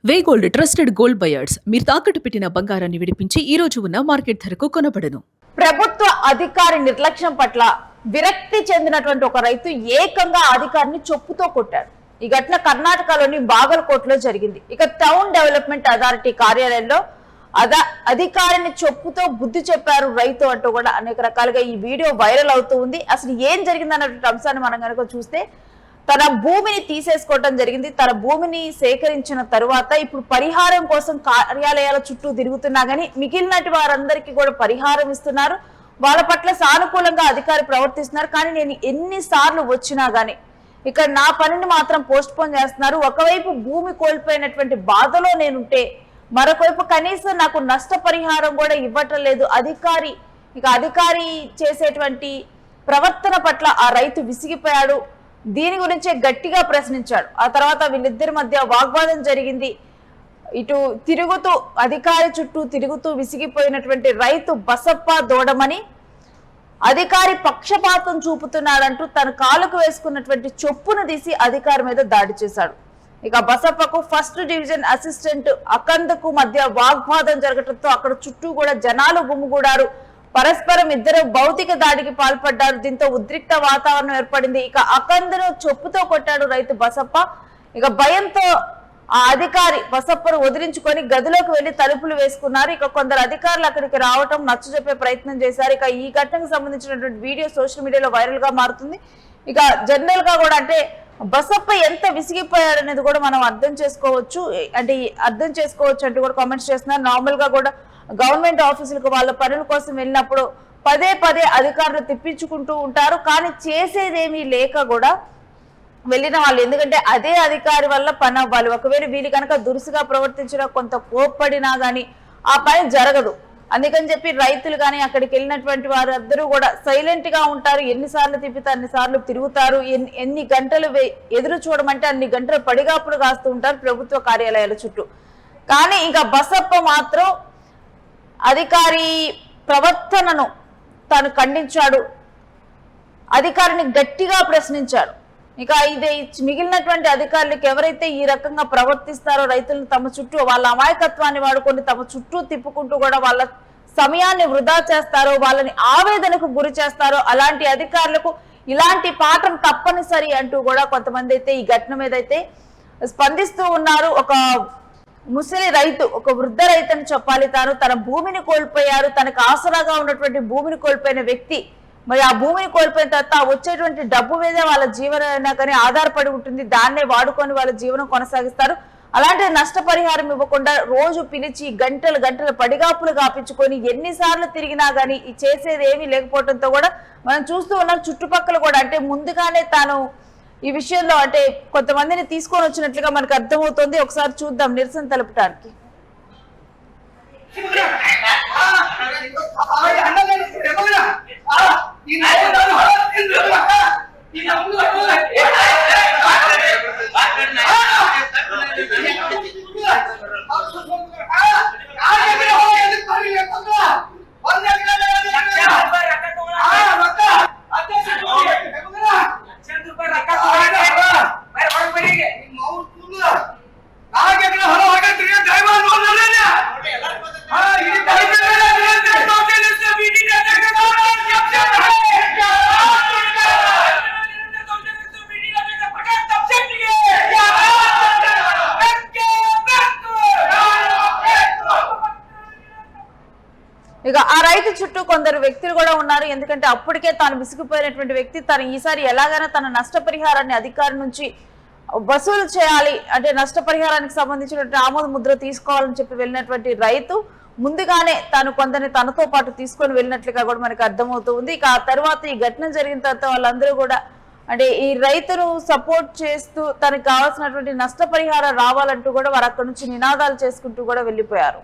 వే gold trusted gold buyers మీరు తాకట్టు పెట్టిన బంగారాన్ని విడిపించి ఈ రోజు ఉన్న మార్కెట్ ధరకు కొనబడను. ప్రభుత్వ అధికారి నిర్లక్ష్యం పట్ల విరక్తి చెందినటువంటి ఒక రైతు ఏకంగా అధికారిని చెప్పుతో కొట్టాడు. ఈ ఘటన కర్ణాటకలోని బాగల్కోట్లో జరిగింది. ఇక టౌన్ డెవలప్మెంట్ అథారిటీ కార్యాలయంలో అధికారిని చెప్పుతో బుద్ధి చెప్పారు రైతు అంటూ కూడా అనేక రకాలుగా ఈ వీడియో వైరల్ అవుతూ ఉంది. అసలు ఏం జరిగింది అన్నటువంటి అంశాన్ని మనం కనుక చూస్తే, తన భూమిని తీసేసుకోవడం జరిగింది. తన భూమిని సేకరించిన తరువాత ఇప్పుడు పరిహారం కోసం కార్యాలయాల చుట్టూ తిరుగుతున్నా గానీ మిగిలినటి వారందరికీ కూడా పరిహారం ఇస్తున్నారు. వాళ్ళ పట్ల సానుకూలంగా అధికారి ప్రవర్తిస్తున్నారు. కానీ నేను ఎన్నిసార్లు వచ్చినా గానీ ఇక్కడ నా పనిని మాత్రం పోస్ట్ పోన్ చేస్తున్నారు. ఒకవైపు భూమి కోల్పోయినటువంటి బాధలో నేనుంటే, మరొకవైపు కనీసం నాకు నష్టపరిహారం కూడా ఇవ్వటం లేదు. అధికారి చేసేటువంటి ప్రవర్తన పట్ల ఆ రైతు విసిగిపోయాడు. దీని గురించే గట్టిగా ప్రశ్నించాడు. ఆ తర్వాత వీళ్ళిద్దరి మధ్య వాగ్వాదం జరిగింది. ఇటు తిరుగుతూ అధికారి చుట్టూ తిరుగుతూ విసిగిపోయినటువంటి రైతు బసప్ప దోడమని అధికారి పక్షపాతం చూపుతున్నాడంటూ తన కాలుకు వేసుకున్నటువంటి చొప్పును తీసి అధికారి మీద దాడి చేశాడు. ఇక బసప్పకు ఫస్ట్ డివిజన్ అసిస్టెంట్ అకందకు మధ్య వాగ్వాదం జరగడంతో అక్కడ చుట్టూ కూడా జనాలు గుమ్ముగూడారు. పరస్పరం ఇద్దరు భౌతిక దాడికి పాల్పడ్డారు. దీంతో ఉద్రిక్త వాతావరణం ఏర్పడింది. ఇక అకందను చెప్పుతో కొట్టాడు రైతు బసప్ప. ఇక భయంతో ఆ అధికారి బసప్పను వదిలించుకొని గదిలోకి వెళ్లి తలుపులు వేసుకున్నారు. ఇక కొందరు అధికారులు అక్కడికి రావటం నచ్చజెప్పే ప్రయత్నం చేశారు. ఇక ఈ ఘటనకు సంబంధించినటువంటి వీడియో సోషల్ మీడియాలో వైరల్ గా మారుతుంది. ఇక జనరల్ గా కూడా అంటే బసప్ప ఎంత విసిగిపోయాడనేది కూడా మనం అర్థం చేసుకోవచ్చు అంటూ కూడా కామెంట్స్ చేస్తున్నారు. నార్మల్ గా కూడా గవర్నమెంట్ ఆఫీసులకు వాళ్ళ పనుల కోసం వెళ్ళినప్పుడు పదే పదే అధికారులు తిప్పించుకుంటూ ఉంటారు. కానీ చేసేదేమీ లేక కూడా వెళ్ళిన వాళ్ళు, ఎందుకంటే అదే అధికారి వల్ల పని అవ్వాలి. ఒకవేళ వీళ్ళు కనుక దురుసుగా ప్రవర్తించినా, కొంత కోప్పడినా గానీ ఆ పని జరగదు. అందుకని చెప్పి రైతులు కానీ అక్కడికి వెళ్ళినటువంటి వారు అందరూ కూడా సైలెంట్ గా ఉంటారు. ఎన్నిసార్లు తిప్పితే అన్నిసార్లు తిరుగుతారు. ఎన్ని గంటలు ఎదురు చూడమంటే అన్ని గంటలు పడిగాపులు కాస్తూ ఉంటారు ప్రభుత్వ కార్యాలయాల చుట్టూ. కానీ ఇంకా బసప్ప మాత్రం అధికారి ప్రవర్తనను తాను ఖండించాడు. అధికారిని గట్టిగా ప్రశ్నించాడు. ఇక ఇది మిగిలినటువంటి అధికారులకు ఎవరైతే ఈ రకంగా ప్రవర్తిస్తారో, రైతులను తమ చుట్టూ వాళ్ళ అమాయకత్వాన్ని వాడుకొని తమ చుట్టూ తిప్పుకుంటూ కూడా వాళ్ళ సమయాన్ని వృధా చేస్తారో, వాళ్ళని ఆవేదనకు గురి చేస్తారో, అలాంటి అధికారులకు ఇలాంటి పాఠం తప్పనిసరి అంటూ కూడా కొంతమంది అయితే ఈ ఘటన మీద అయితే స్పందిస్తూ ఉన్నారు. ఒక ముసలి రైతు, ఒక వృద్ధ రైతు అని చెప్పాలి. తన భూమిని కోల్పోయారు. తనకు ఆసరాగా ఉన్నటువంటి భూమిని కోల్పోయిన వ్యక్తి మరి ఆ భూమిని కోల్పోయిన తర్వాత వచ్చేటువంటి డబ్బు మీదే వాళ్ళ జీవన కానీ ఆధారపడి ఉంటుంది. దాన్నే వాడుకొని వాళ్ళ జీవనం కొనసాగిస్తారు. అలాంటి నష్టపరిహారం ఇవ్వకుండా రోజు పిలిచి గంటలు గంటలు పడిగాపులు కాపించుకొని ఎన్నిసార్లు తిరిగినా గానీ ఈ చేసేది ఏమీ లేకపోవడంతో కూడా మనం చూస్తూ ఉన్నాం. చుట్టుపక్కల కూడా అంటే ముందుగానే తాను ఈ విషయంలో అంటే కొంతమందిని తీసుకొని వచ్చినట్లుగా మనకు అర్థమవుతుంది. ఒకసారి చూద్దాం నిరసన తెలపడానికి. ఇక ఆ రైతు చుట్టూ కొందరు వ్యక్తులు కూడా ఉన్నారు. ఎందుకంటే అప్పటికే తాను విసిగిపోయినటువంటి వ్యక్తి తను ఈసారి ఎలాగైనా తన నష్టపరిహారాన్ని అధికారి నుంచి వసూలు చేయాలి, అంటే నష్టపరిహారానికి సంబంధించినటువంటి ఆమోద ముద్ర తీసుకోవాలని చెప్పి వెళ్ళినటువంటి రైతు ముందుగానే తాను కొందరిని తనతో పాటు తీసుకొని వెళ్ళినట్లుగా కూడా మనకు అర్థమవుతుంది. ఇక ఆ తర్వాత ఈ ఘటన జరిగిన తర్వాత వాళ్ళందరూ కూడా అంటే ఈ రైతును సపోర్ట్ చేస్తూ తనకు కావాల్సినటువంటి నష్టపరిహారం రావాలంటూ కూడా వారు అక్కడి నుంచి నినాదాలు చేసుకుంటూ కూడా వెళ్ళిపోయారు.